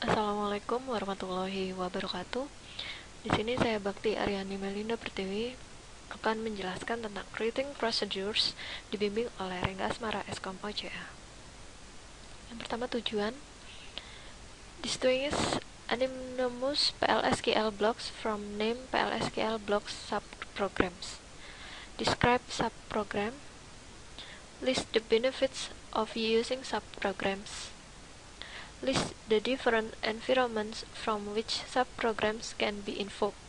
Assalamualaikum warahmatullahi wabarakatuh. Di sini saya Bakti Aryani Melinda Pertiwi akan menjelaskan tentang creating procedures dibimbing oleh Rengga Asmara Eskom OCA. Yang pertama, tujuan: distinguish anonymous PLSQL blocks from named PLSQL blocks subprograms. Describe subprogram. List the benefits of using subprograms. List the different environments from which subprograms can be invoked.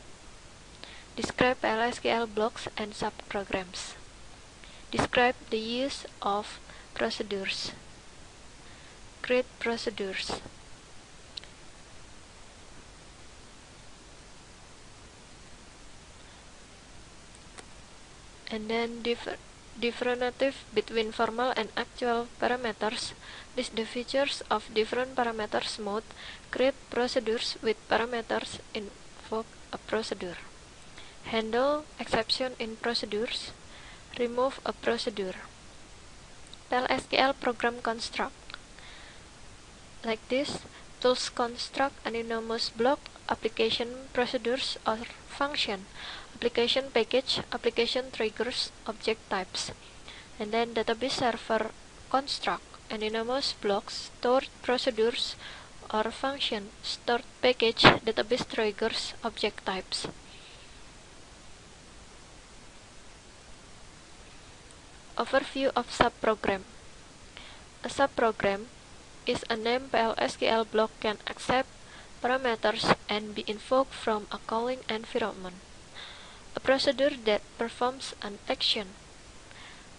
Describe PLSQL blocks and subprograms. Describe the use of procedures. Create procedures. And then differentiate between formal and actual parameters. List the features of different parameters mode. Create procedures with parameters. Invoke a procedure. Handle exception in procedures. Remove a procedure. PLSQL program construct. Like this: tools construct anonymous block, application procedures or function, application package, application triggers, object types. And then database server construct anonymous blocks, stored procedures or function, stored package, database triggers, object types. Overview of subprogram. A subprogram is a named PLSQL block can accept parameters and be invoked from a calling environment. A procedure that performs an action.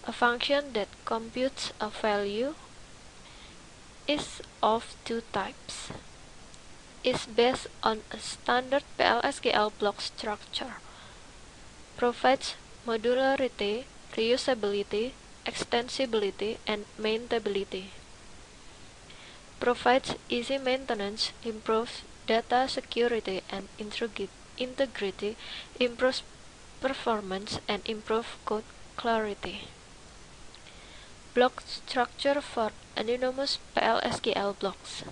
A function that computes a value. Is of two types. Is based on a standard PLSQL block structure. Provides modularity, reusability, extensibility, and maintainability. Provides easy maintenance, improves data security and integrity, improves performance, and improves code clarity. Block structure for anonymous PLSQL blocks.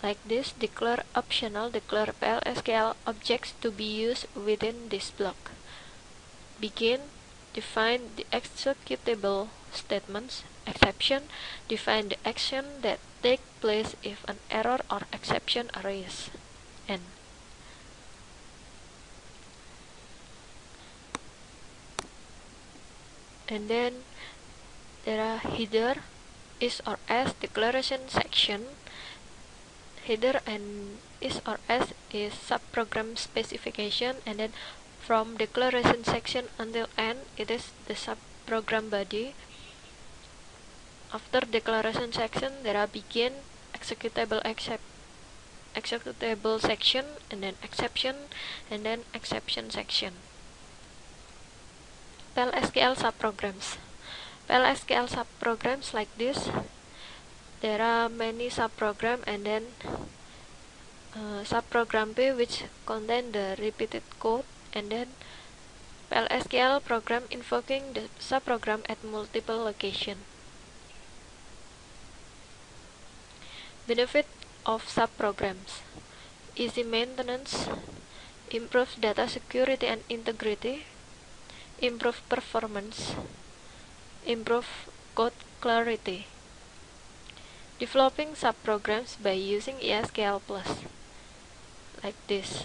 Like this: declare optional, declare PLSQL objects to be used within this block. Begin: define the executable statements. Exception: define the action that take place if an error or exception arises. End. And then there are header, is or as declaration section. Header and is or as is subprogram specification, and then from declaration section until end it is the subprogram body. After declaration section there are begin, executable section, and then exception, and then exception section. PLSQL subprograms. PLSQL subprograms like this. There are many subprogram, and then subprogram P which contain the repeated code, and then PLSQL program invoking the subprogram at multiple location. Benefit of subprograms: easy maintenance, improve data security and integrity, improve performance, improve code clarity. Developing subprograms by using ESQL+. Like this: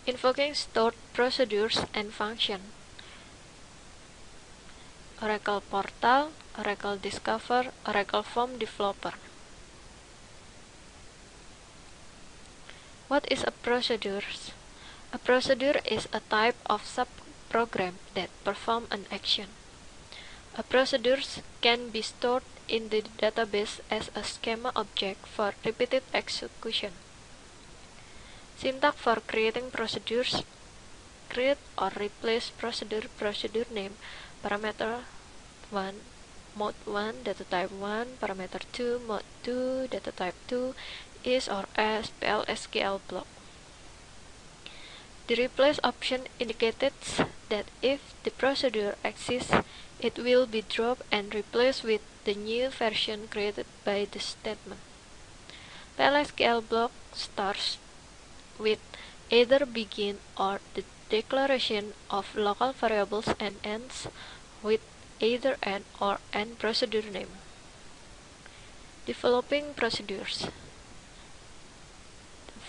invoking stored procedures and function. Oracle Portal, Oracle Discover, Oracle Form Developer. What is a procedure? A procedure is a type of subprogram that perform an action. A procedure can be stored in the database as a schema object for repeated execution. Syntax for creating procedures: create or replace procedure name, parameter 1, mode 1, data type 1, parameter 2, mode 2, data type 2, is or as PLSQL block. The replace option indicates that if the procedure exists, it will be dropped and replaced with the new version created by the statement. PLSQL block starts with either begin or the declaration of local variables and ends with either an or an procedure name. Developing procedures.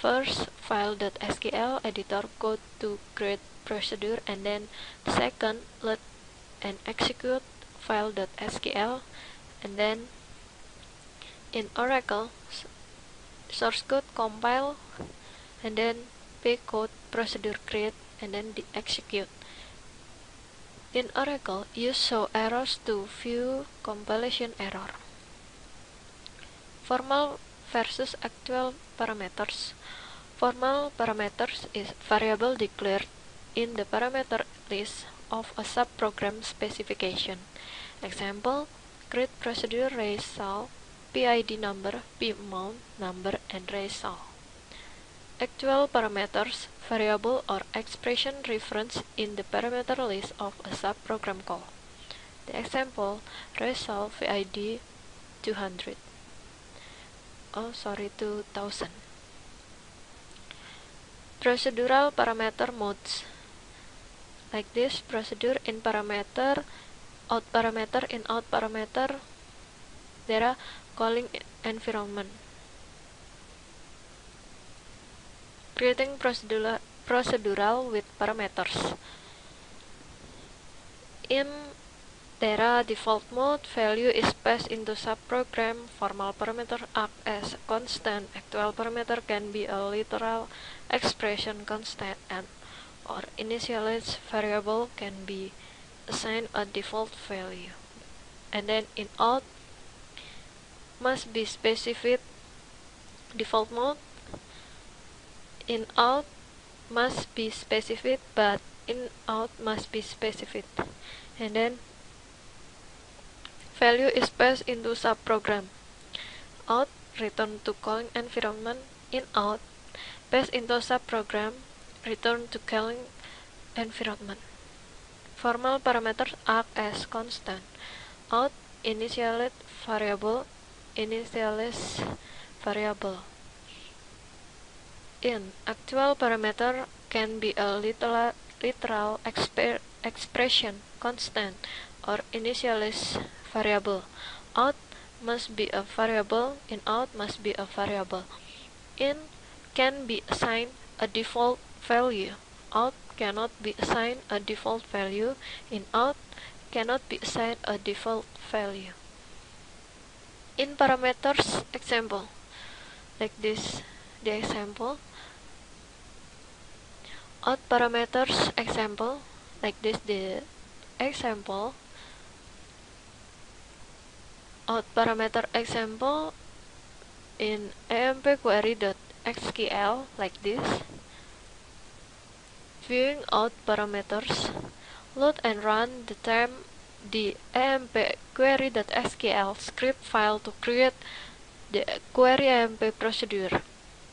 First, file.sql editor code to create procedure, and then second, let and execute file.sql, and then in Oracle, source code compile, and then pcode procedure create, and then the execute. In Oracle, use show errors to view compilation error. Formal versus actual parameters. Formal parameters is variable declared in the parameter list of a subprogram specification. Example, create procedure raise sal, PID number, pamount number, and raise sal. Actual parameters, variable or expression reference in the parameter list of a subprogram call. The example, raise sal VID 2000. Procedural parameter modes. Like this, procedure in parameter, out parameter, in out parameter, there are calling environment. Creating procedural with parameters. In Terra default mode, value is passed into subprogram. Formal parameter act as a constant. Actual parameter can be a literal expression constant, and or initialized variable can be assigned a default value. And then in out must be specified default mode. In out must be specified, but in out must be specified. And then value is passed into subprogram. Out return to calling environment. In out pass into subprogram, return to calling environment. Formal parameters act as constant. Out initialized variable, initialize variable. In actual parameter can be a literal expression constant or initialize variable. Out must be a variable. In out must be a variable. In can be assigned a default value. Out cannot be assigned a default value. In out cannot be assigned a default value. In parameters example, like this, the example. Out parameters example, like this, the example. Out parameter example in ampquery.sql, like this. Viewing out parameters, load and run the ampquery.sql script file to create the query amp procedure.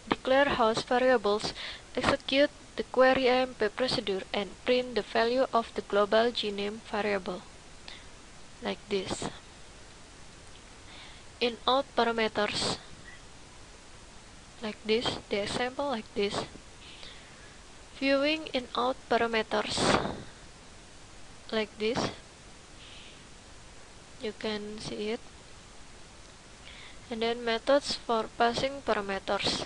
Declare host variables, execute the query amp procedure, and print the value of the global gname variable, like this. In out parameters, like this, the example like this. Viewing in out parameters, like this, you can see it. And then methods for passing parameters.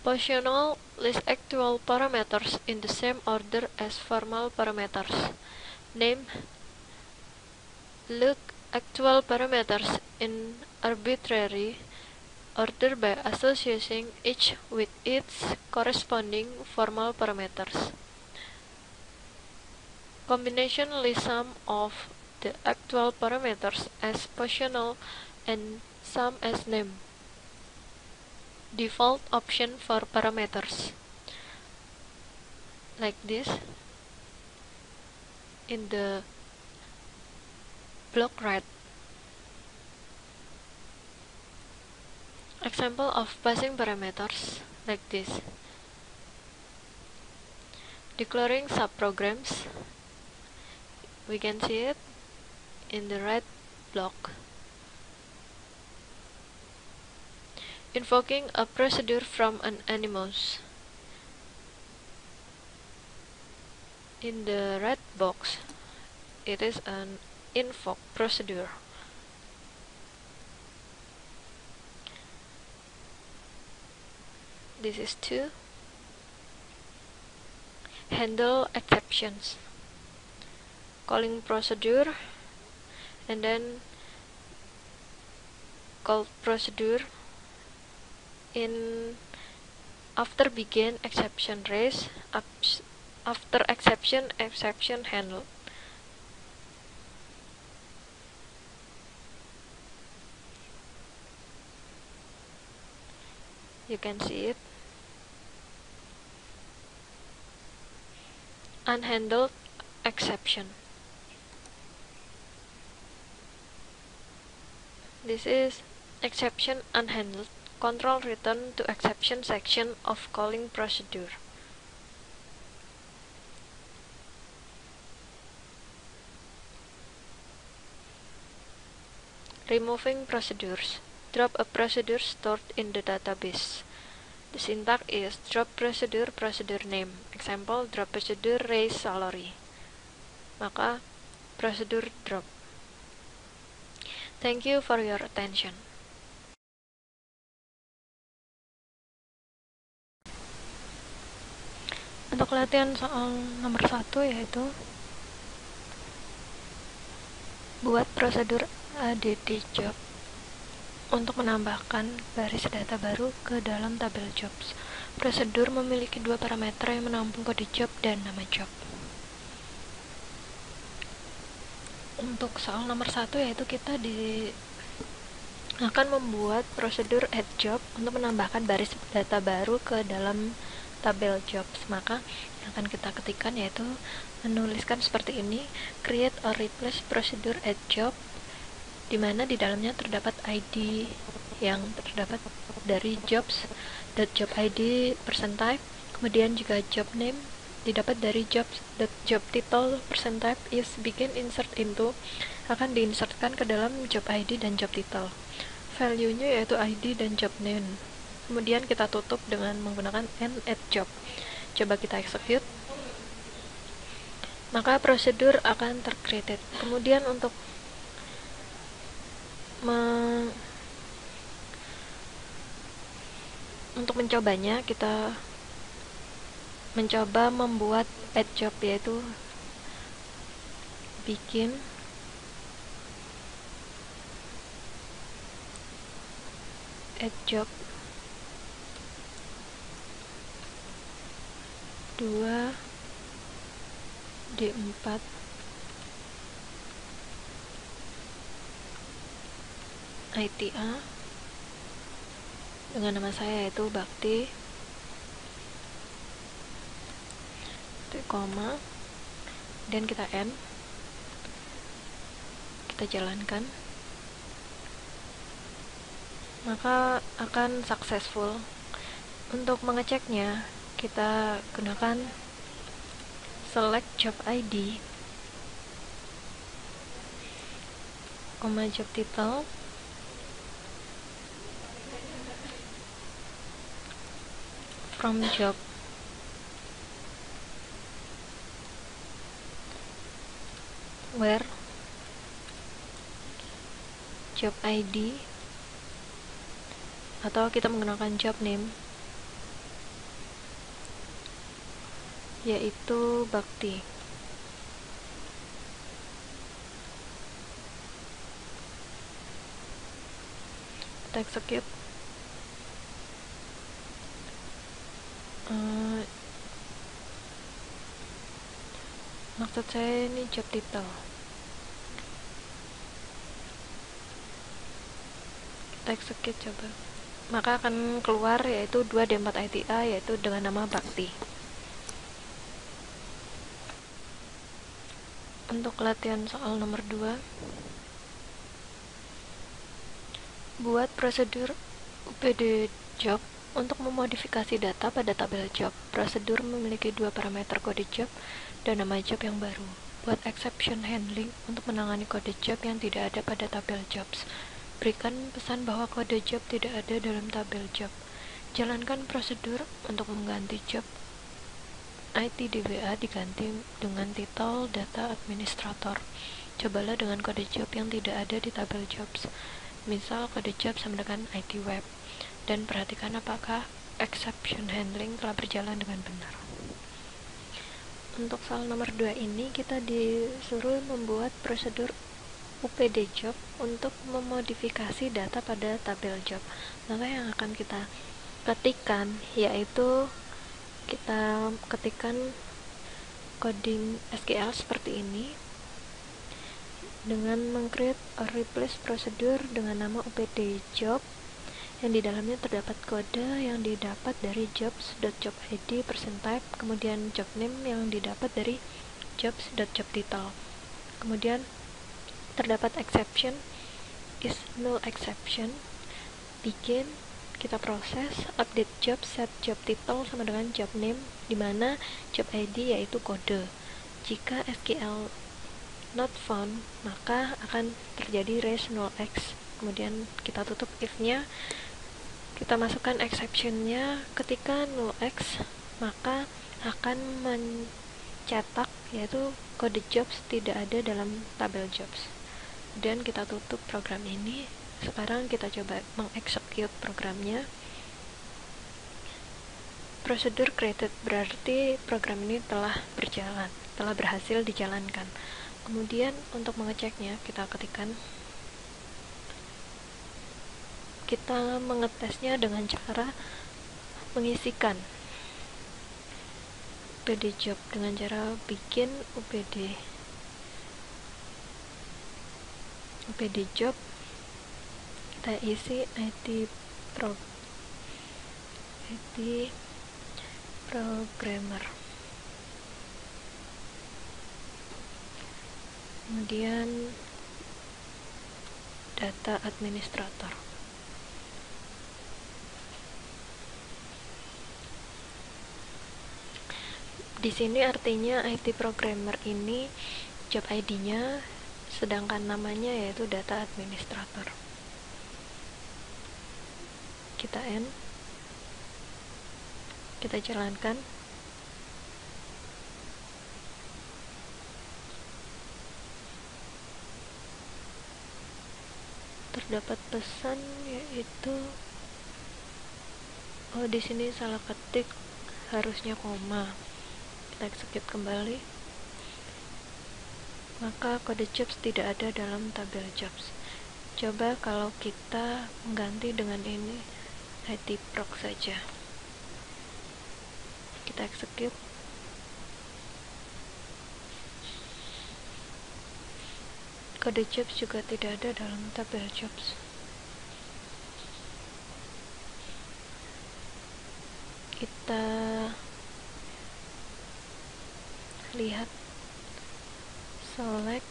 Positional list actual parameters in the same order as formal parameters. Name, look actual parameters in arbitrary order by associating each with its corresponding formal parameters. Combination list sum of the actual parameters as positional and sum as name. Default option for parameters, like this, in the block right. Example of passing parameters, like this. Declaring subprograms, we can see it in the red block. Invoking a procedure from an animus. In the red box, it is an invoke procedure. This is to handle exceptions. Calling procedure and then call procedure in after begin exception raise, after exception handle. You can see it. Unhandled exception. This is exception unhandled. Control return to exception section of calling procedure. Removing procedures. Drop a procedure stored in the database. The syntax is drop procedure name. Example, drop procedure raise salary. Maka procedure drop. Thank you for your attention. Untuk latihan soal nomor 1 yaitu buat prosedur add job untuk menambahkan baris data baru ke dalam tabel jobs. Prosedur memiliki dua parameter yang menampung kode job dan nama job. Untuk soal nomor 1 yaitu kita akan membuat prosedur add job untuk menambahkan baris data baru ke dalam tabel jobs. Maka yang akan kita ketikkan yaitu menuliskan seperti ini, create or replace procedure add job, di mana di dalamnya terdapat ID yang terdapat dari jobs.job ID %type, kemudian juga job name didapat dari job title %type is begin insert into, akan diinsertkan ke dalam job ID dan job title. Value-nya yaitu ID dan job name. Kemudian kita tutup dengan menggunakan end add job. Coba kita execute. Maka prosedur akan tercreated. Kemudian untuk mencobanya, kita mencoba membuat add job, yaitu bikin add job 2 D4 ITA dengan nama saya yaitu Bakti, koma, dan kita end, kita jalankan, maka akan successful. Untuk mengeceknya kita gunakan select job ID, job title, from job, where job ID, atau kita menggunakan job name yaitu Bakti. Kita execute. Maksud saya ini job title. Kita execute coba. Maka akan keluar yaitu 2 D4 ITA yaitu dengan nama Bakti. Untuk latihan soal nomor 2, buat prosedur UPD job Untuk memodifikasi data pada tabel job, prosedur memiliki dua parameter kode job dan nama job yang baru. Buat exception handling untuk menangani kode job yang tidak ada pada tabel jobs. Berikan pesan bahwa kode job tidak ada dalam tabel job. Jalankan prosedur untuk mengganti job ITDWA diganti dengan titel data administrator. Cobalah dengan kode job yang tidak ada di tabel jobs. Misal kode job sama dengan IT web. Dan perhatikan apakah exception handling telah berjalan dengan benar. Untuk soal nomor 2 ini kita disuruh membuat prosedur UPD job untuk memodifikasi data pada tabel job. Maka yang akan kita ketikkan yaitu kita ketikkan coding SQL seperti ini dengan meng-create or replace prosedur dengan nama UPD job yang di dalamnya terdapat kode yang didapat dari jobs.jobid %type, kemudian job name yang didapat dari jobs.jobtitle. Kemudian terdapat exception is null exception, begin, kita proses, update job, set job title sama dengan job name, di mana job ID yaitu kode. Jika SQL not found, maka akan terjadi raise null x. Kemudian kita tutup if-nya, kita masukkan exception-nya. Ketika null x, maka akan mencetak yaitu kode jobs tidak ada dalam tabel jobs. Dan kita tutup program ini. Sekarang kita coba mengeksekut programnya. Prosedur created berarti program ini telah berjalan, telah berhasil dijalankan. Kemudian untuk mengeceknya kita ketikkan, kita mengetesnya dengan cara mengisikan UPD job dengan cara bikin UPD job, kita isi IT programmer, kemudian data administrator. Di sini artinya IT programmer ini job ID-nya, sedangkan namanya yaitu data administrator. Kita end, kita jalankan. Terdapat pesan yaitu di sini salah ketik, harusnya koma. Kita execute kembali, maka kode jobs tidak ada dalam tabel jobs. Coba kalau kita mengganti dengan ini IT proc saja. Kita execute, kode jobs juga tidak ada dalam tabel jobs. Kita lihat select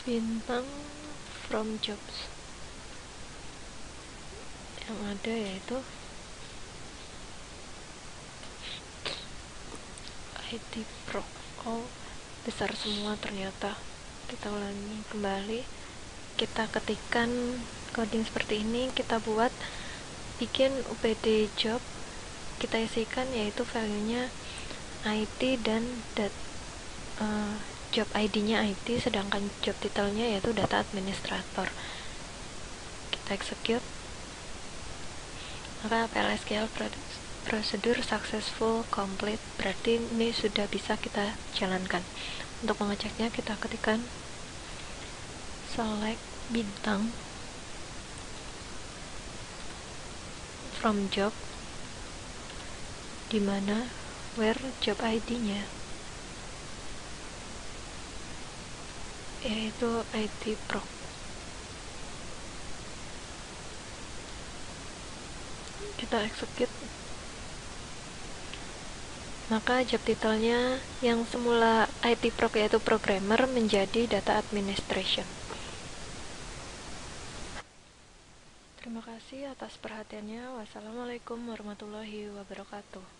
bintang from jobs, yang ada yaitu IT Pro. Oh, besar semua ternyata. Kita ulangi kembali, kita ketikkan coding seperti ini, kita buat bikin UPD job, kita isikan yaitu value-nya IT dan job ID-nya IT, sedangkan job title-nya yaitu data administrator. Kita execute, maka PLSQL prosedur successful complete, berarti ini sudah bisa kita jalankan. Untuk mengeceknya kita ketikkan select bintang from job, dimana where job ID-nya yaitu IT Pro. Kita execute, maka job title-nya yang semula IT Pro yaitu programmer menjadi data administration. Terima kasih atas perhatiannya. Wassalamualaikum warahmatullahi wabarakatuh.